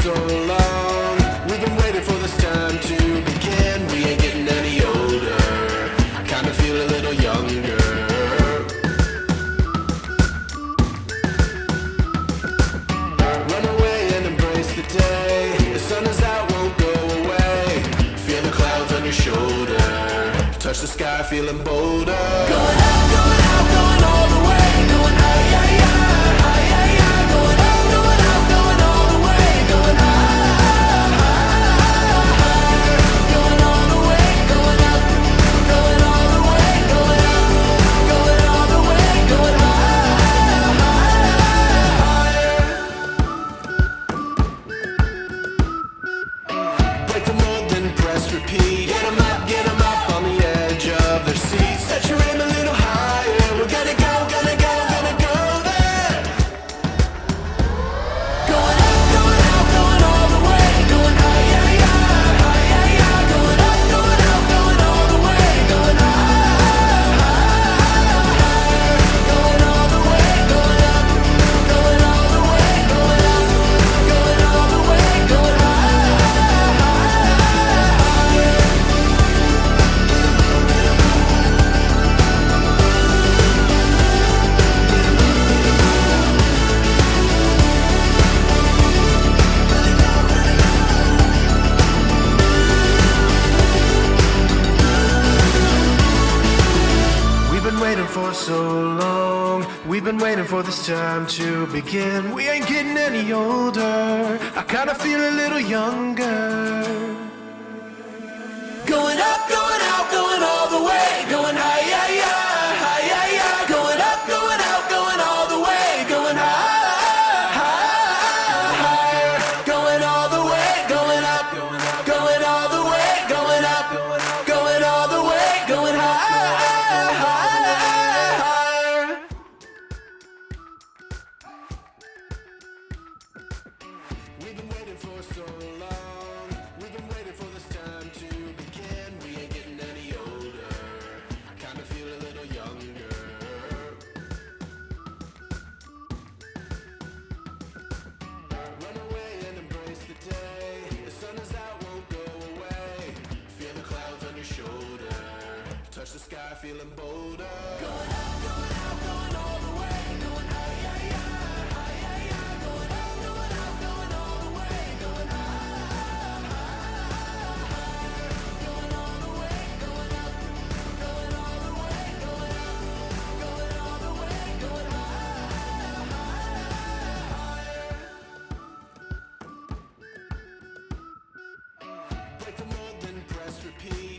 so long. We've been waiting for this time to begin. We ain't getting any older. I kinda feel a little younger. Run away and embrace the day. The sun is out, won't go away. Feel the clouds on your shoulder. Touch the sky, feeling bolder. Going up, going out, going all the way. Going high, yeah, yeah, high, yeah, yeah. Going up, going out, going all the way. Going high, high, going all the way. Going up, going all the way. Going up, going all the way. Going high, higher. Break the mold, then press repeat. Get 'em up on the edge of their seats. Set your aim a little higher. We're gonna go, gonna go, gonna go there. Going up, going out, going all the way. Going high, yeah, yeah, high, yeah, yeah. Going up, going out, going all the way. Going high, higher. Going all the way, going up, going all the way. Going up, going all the way. Going high, higher. We've been waiting for so long. We've been waiting for this time to begin. We ain't getting any older. I kinda feel a little younger. Going up, going out, going all the way. Going high, yeah, yeah, high, yeah, yeah. Going up, going out, going all the way. Going high, higher. Going all the way, going up, going all the way. Going up, going all the way. Going high, higher. We've been waiting for so long. We've been waiting for this time to begin. We ain't getting any older. I kinda feel a little younger. Run away and embrace the day. The sun is out, won't go away. Feel the clouds on your shoulder. Touch the sky, feeling bolder. Going up, going out, going all the way. Going high, yeah, yeah, high, yeah, yeah. Going up, going out, going all the way. Going high, higher. Going all the way, going up, going all the way. Going up, going all the way. Going high, higher. Break the mold, then press repeat.